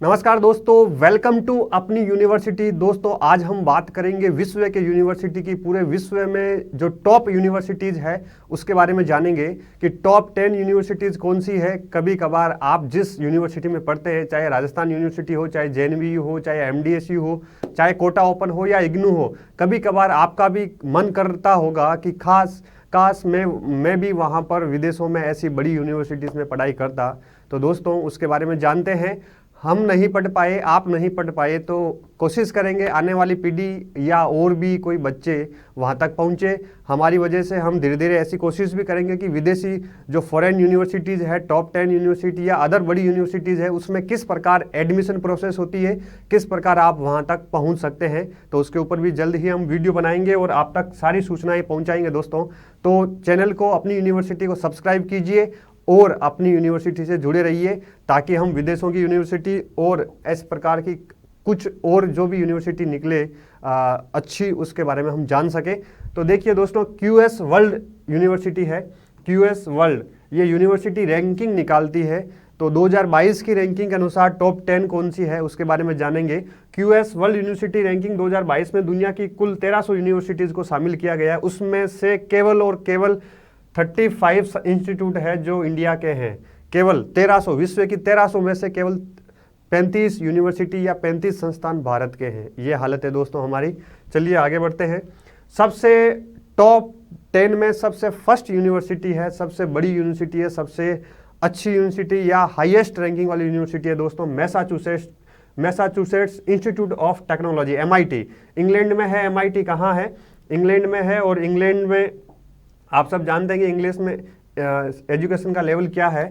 नमस्कार दोस्तों, welcome to अपनी यूनिवर्सिटी। दोस्तों आज हम बात करेंगे विश्व के यूनिवर्सिटी की। पूरे विश्व में जो टॉप यूनिवर्सिटीज़ है उसके बारे में जानेंगे कि टॉप 10 यूनिवर्सिटीज़ कौन सी है। कभी कभार आप जिस यूनिवर्सिटी में पढ़ते हैं, चाहे राजस्थान यूनिवर्सिटी हो, चाहे JNVU हो, चाहे MDSU हो, चाहे कोटा ओपन हो या इग्नू हो, कभी कभार आपका भी मन करता होगा कि काश मैं भी वहाँ पर विदेशों में ऐसी बड़ी यूनिवर्सिटीज़ में पढ़ाई करता। तो दोस्तों उसके बारे में जानते हैं। हम नहीं पढ़ पाए, आप नहीं पढ़ पाए, तो कोशिश करेंगे आने वाली पीढ़ी या और भी कोई बच्चे वहाँ तक पहुँचे। हमारी वजह से हम धीरे धीरे ऐसी कोशिश भी करेंगे कि विदेशी जो फॉरेन यूनिवर्सिटीज़ है, टॉप 10 यूनिवर्सिटी या अदर बड़ी यूनिवर्सिटीज़ है, उसमें किस प्रकार एडमिशन प्रोसेस होती है, किस प्रकार आप वहाँ तक पहुँच सकते हैं, तो उसके ऊपर भी जल्द ही हम वीडियो बनाएंगे और आप तक सारी सूचनाएँ पहुँचाएंगे दोस्तों। तो चैनल को, अपनी यूनिवर्सिटी को सब्सक्राइब कीजिए और अपनी यूनिवर्सिटी से जुड़े रहिए, ताकि हम विदेशों की यूनिवर्सिटी और इस प्रकार की कुछ और जो भी यूनिवर्सिटी निकले अच्छी, उसके बारे में हम जान सके। तो देखिए दोस्तों, QS वर्ल्ड यूनिवर्सिटी है। QS वर्ल्ड ये यूनिवर्सिटी रैंकिंग निकालती है। तो 2022 की रैंकिंग के अनुसार टॉप 10 कौन सी है उसके बारे में जानेंगे। QS वर्ल्ड यूनिवर्सिटी रैंकिंग 2022 में दुनिया की कुल 1300 यूनिवर्सिटीज़ को शामिल किया गया है। उसमें से केवल और केवल 35 इंस्टीट्यूट है जो इंडिया के हैं। केवल 1300, विश्व की 1300 में से केवल 35 यूनिवर्सिटी या 35 संस्थान भारत के हैं। ये हालत है दोस्तों हमारी। चलिए आगे बढ़ते हैं। सबसे टॉप 10 में सबसे फर्स्ट यूनिवर्सिटी है, सबसे बड़ी यूनिवर्सिटी है, सबसे अच्छी यूनिवर्सिटी या हाईएस्ट रैंकिंग वाली यूनिवर्सिटी है दोस्तों, Massachusetts institute of technology, MIT। England में है। MIT कहाँ है? इंग्लैंड में है। और इंग्लैंड में आप सब जानते हैं कि इंग्लिश में एजुकेशन का लेवल क्या है।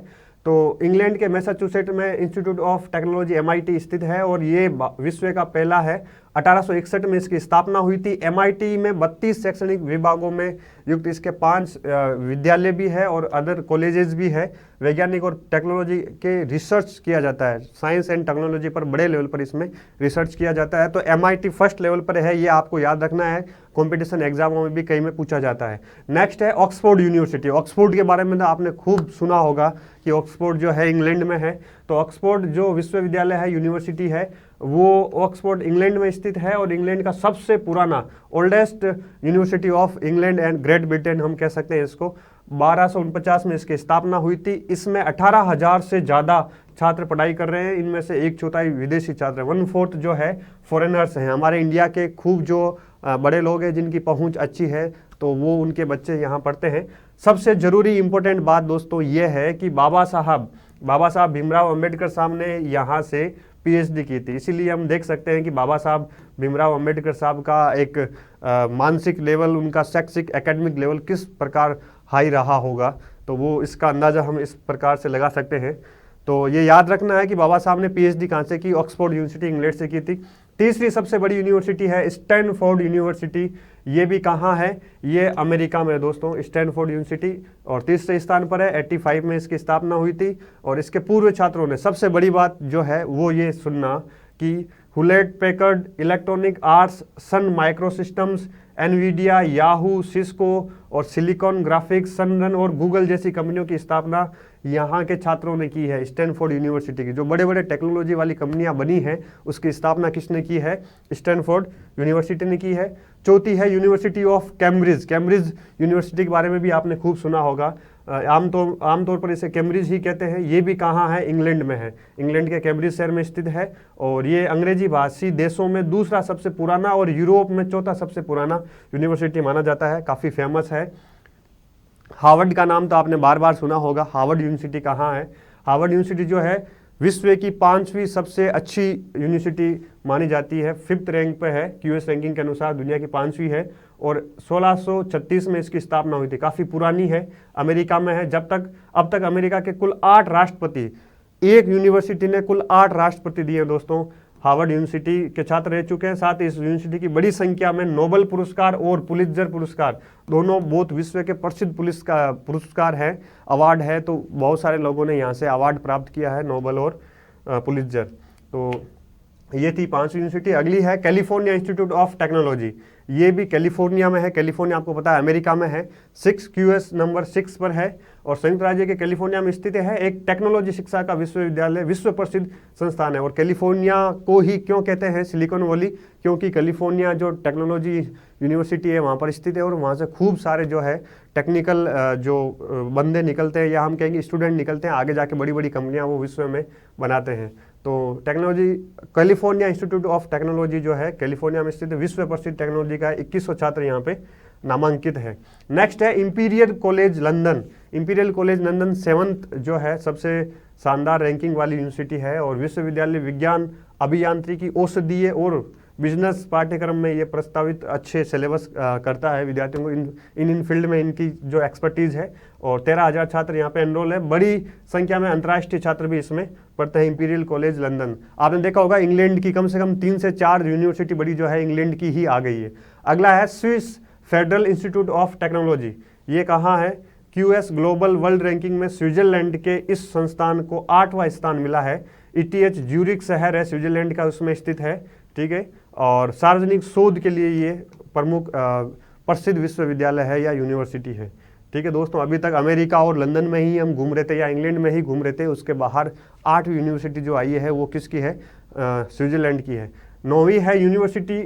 तो इंग्लैंड के मैसाचुसेट्स में इंस्टीट्यूट ऑफ टेक्नोलॉजी MIT स्थित है और ये विश्व का पहला है। 1861 में इसकी स्थापना हुई थी। MIT में 32 शैक्षणिक विभागों में युक्त इसके 5 विद्यालय भी है और अदर कॉलेजेस भी है। वैज्ञानिक और टेक्नोलॉजी के रिसर्च किया जाता है, साइंस एंड टेक्नोलॉजी पर बड़े लेवल पर इसमें रिसर्च किया जाता है। तो MIT फर्स्ट लेवल पर है, ये आपको याद रखना है। कंपटीशन एग्जामों में भी कई में पूछा जाता है। नेक्स्ट है ऑक्सफोर्ड यूनिवर्सिटी। ऑक्सफोर्ड के बारे में तो आपने खूब सुना होगा कि ऑक्सफोर्ड जो है इंग्लैंड में है। तो ऑक्सफोर्ड जो विश्वविद्यालय है, यूनिवर्सिटी है, वो ऑक्सफोर्ड इंग्लैंड में स्थित है और इंग्लैंड का सबसे पुराना, oldest university of England and great Britain हम कह सकते हैं इसको। 1249 में इसकी स्थापना हुई थी। इसमें 18,000 से ज़्यादा छात्र पढ़ाई कर रहे हैं। इनमें से 1/4 विदेशी छात्र, 1/4 जो है फॉरेनर्स हैं। हमारे इंडिया के खूब जो बड़े लोग हैं जिनकी पहुंच अच्छी है, तो वो उनके बच्चे यहाँ पढ़ते हैं। सबसे ज़रूरी इम्पोर्टेंट बात दोस्तों ये है कि बाबा साहब भीमराव अंबेडकर साहब ने यहाँ से PhD की थी। इसीलिए हम देख सकते हैं कि बाबा साहब भीमराव अंबेडकर साहब का एक मानसिक लेवल, उनका शैक्षिक एकेडमिक लेवल किस प्रकार हाई रहा होगा, तो वो इसका अंदाज़ा हम इस प्रकार से लगा सकते हैं। तो ये याद रखना है कि बाबा साहब ने PhD कहाँ से की? ऑक्सफोर्ड यूनिवर्सिटी इंग्लैंड से की थी। तीसरी सबसे बड़ी यूनिवर्सिटी है स्टैनफोर्ड यूनिवर्सिटी। ये भी कहाँ है? ये अमेरिका में दोस्तों, स्टैनफोर्ड यूनिवर्सिटी, और तीसरे स्थान पर है। 85 में इसकी स्थापना हुई थी और इसके पूर्व छात्रों ने, सबसे बड़ी बात जो है वो ये सुनना कि हुलेट पैकर्ड, इलेक्ट्रॉनिक आर्ट्स, सन माइक्रोसिस्टम्स, एनवीडिया, याहू, सिस्को और सिलिकॉन ग्राफिक्स, सनरन और गूगल जैसी कंपनियों की स्थापना यहाँ के छात्रों ने की है। स्टैनफोर्ड यूनिवर्सिटी की जो बड़े बड़े टेक्नोलॉजी वाली कंपनियाँ बनी हैं, उसकी स्थापना किसने की है? स्टैनफोर्ड यूनिवर्सिटी ने की है। चौथी है university of Cambridge. Cambridge university के बारे में भी आपने खूब सुना होगा। आमतौर पर इसे कैम्ब्रिज ही कहते हैं। ये भी कहाँ है? इंग्लैंड में है। इंग्लैंड के कैम्ब्रिज शहर में स्थित है और ये अंग्रेजी भाषी देशों में दूसरा सबसे पुराना और यूरोप में चौथा सबसे पुराना यूनिवर्सिटी माना जाता है। काफ़ी फेमस है। हार्वर्ड का नाम तो आपने बार बार सुना होगा। हार्वर्ड यूनिवर्सिटी कहाँ है? हार्वर्ड यूनिवर्सिटी जो है विश्व की 5वीं सबसे अच्छी यूनिवर्सिटी मानी जाती है। 5th रैंक पे है QS रैंकिंग के अनुसार, दुनिया की 5वीं है और 1636 में इसकी स्थापना हुई थी। काफ़ी पुरानी है। अमेरिका में है। अब तक अमेरिका के कुल 8 राष्ट्रपति, एक यूनिवर्सिटी ने कुल 8 राष्ट्रपति दिए दोस्तों। हार्वर्ड यूनिवर्सिटी के छात्र रह चुके हैं। साथ ही इस यूनिवर्सिटी की बड़ी संख्या में नोबेल पुरस्कार और पुलित्जर पुरस्कार, दोनों बहुत विश्व के प्रसिद्ध पुरस्कार हैं, अवार्ड है। तो बहुत सारे लोगों ने यहाँ से अवार्ड प्राप्त किया है, नोबेल और पुलित्जर। तो ये थी 5वीं यूनिवर्सिटी। अगली है कैलिफोर्निया इंस्टीट्यूट ऑफ टेक्नोलॉजी। ये भी कैलिफोर्निया में है। कैलिफोर्निया आपको पता है अमेरिका में है, 6 QS नंबर 6 पर है और संयुक्त राज्य के कैलिफोर्निया में स्थित है। एक टेक्नोलॉजी शिक्षा का विश्वविद्यालय, विश्व प्रसिद्ध संस्थान है। और कैलिफोर्निया को ही क्यों कहते हैं सिलिकॉन वैली, क्योंकि कैलिफोर्निया जो टेक्नोलॉजी यूनिवर्सिटी है वहाँ पर स्थित है और वहाँ से खूब सारे जो है टेक्निकल जो बंदे निकलते हैं या हम कहेंगे स्टूडेंट निकलते हैं, आगे जाके बड़ी बड़ी कंपनियाँ वो विश्व में बनाते हैं। तो technology California institute of technology जो है कैलिफोर्निया में स्थित विश्व प्रसिद्ध टेक्नोलॉजी का 2100 छात्र यहाँ पे नामांकित है। नेक्स्ट है imperial college London. Imperial college London 7th जो है सबसे शानदार रैंकिंग वाली यूनिवर्सिटी है और विश्वविद्यालय विज्ञान, अभियांत्रिकी, औषधीय और बिजनेस पाठ्यक्रम में ये प्रस्तावित अच्छे सिलेबस करता है विद्यार्थियों को। इन फील्ड में इनकी जो एक्सपर्टीज़ है और 13,000 छात्र यहाँ पे एनरोल है। बड़ी संख्या में अंतर्राष्ट्रीय छात्र भी इसमें पढ़ते हैं। इंपीरियल कॉलेज लंदन, आपने देखा होगा इंग्लैंड की कम से कम 3 से 4 यूनिवर्सिटी बड़ी जो है इंग्लैंड की ही आ गई है। अगला है Swiss federal institute of technology. ये कहाँ है? QS ग्लोबल वर्ल्ड रैंकिंग में स्विट्जरलैंड के इस संस्थान को 8वां स्थान मिला है। ETH ज्यूरिख शहर है स्विट्जरलैंड का, उसमें स्थित है, ठीक है। और सार्वजनिक शोध के लिए ये प्रमुख प्रसिद्ध विश्वविद्यालय है या यूनिवर्सिटी है, ठीक है दोस्तों। अभी तक अमेरिका और लंदन में ही हम घूम रहे थे या इंग्लैंड में ही घूम रहे थे, उसके बाहर 8वीं यूनिवर्सिटी जो आई है वो किसकी है? स्विट्जरलैंड की है। 9वीं है university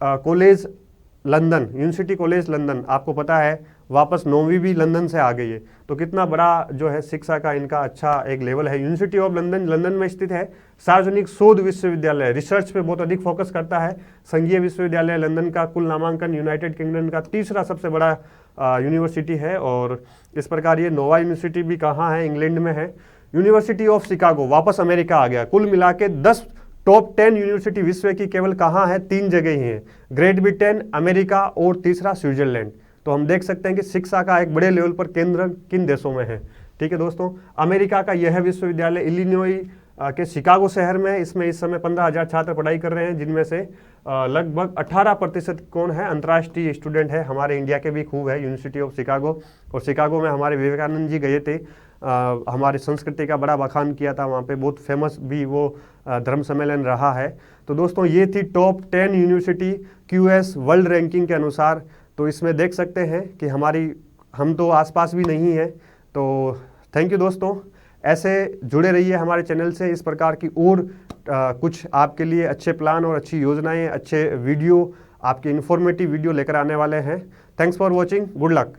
college London. University college London आपको पता है वापस 9वीं भी लंदन से आ गई है, तो कितना बड़ा जो है शिक्षा का इनका अच्छा एक लेवल है। यूनिवर्सिटी ऑफ लंदन लंदन में स्थित है। सार्वजनिक शोध विश्वविद्यालय, रिसर्च पे बहुत अधिक फोकस करता है। संघीय विश्वविद्यालय लंदन का कुल नामांकन यूनाइटेड किंगडम का 3रा सबसे बड़ा यूनिवर्सिटी है और इस प्रकार ये 9वां यूनिवर्सिटी भी कहाँ है? इंग्लैंड में है। यूनिवर्सिटी ऑफ शिकागो वापस अमेरिका आ गया। कुल मिला के 10 टॉप 10 यूनिवर्सिटी विश्व की केवल कहाँ है? 3 जगह ही हैं, ग्रेट ब्रिटेन, अमेरिका और तीसरा स्विट्जरलैंड। तो हम देख सकते हैं कि शिक्षा का एक बड़े लेवल पर केंद्र किन देशों में है, ठीक है दोस्तों। अमेरिका का यह विश्वविद्यालय इलिनॉय के शिकागो शहर में है। इसमें इस समय 15,000 छात्र पढ़ाई कर रहे हैं, जिनमें से लगभग 18% कौन है? अंतर्राष्ट्रीय स्टूडेंट है। हमारे इंडिया के भी खूब है यूनिवर्सिटी ऑफ शिकागो। और शिकागो में हमारे विवेकानंद जी गए थे, हमारी संस्कृति का बड़ा बखान किया था वहाँ पे, बहुत फेमस भी वो धर्म सम्मेलन रहा है। तो दोस्तों ये थी top 10 university QS world ranking के अनुसार। तो इसमें देख सकते हैं कि हम तो आसपास भी नहीं है। तो थैंक यू दोस्तों, ऐसे जुड़े रहिए हमारे चैनल से। इस प्रकार की और कुछ आपके लिए अच्छे प्लान और अच्छी योजनाएं, अच्छे वीडियो, आपके इन्फॉर्मेटिव वीडियो लेकर आने वाले हैं। Thanks for watching, good luck.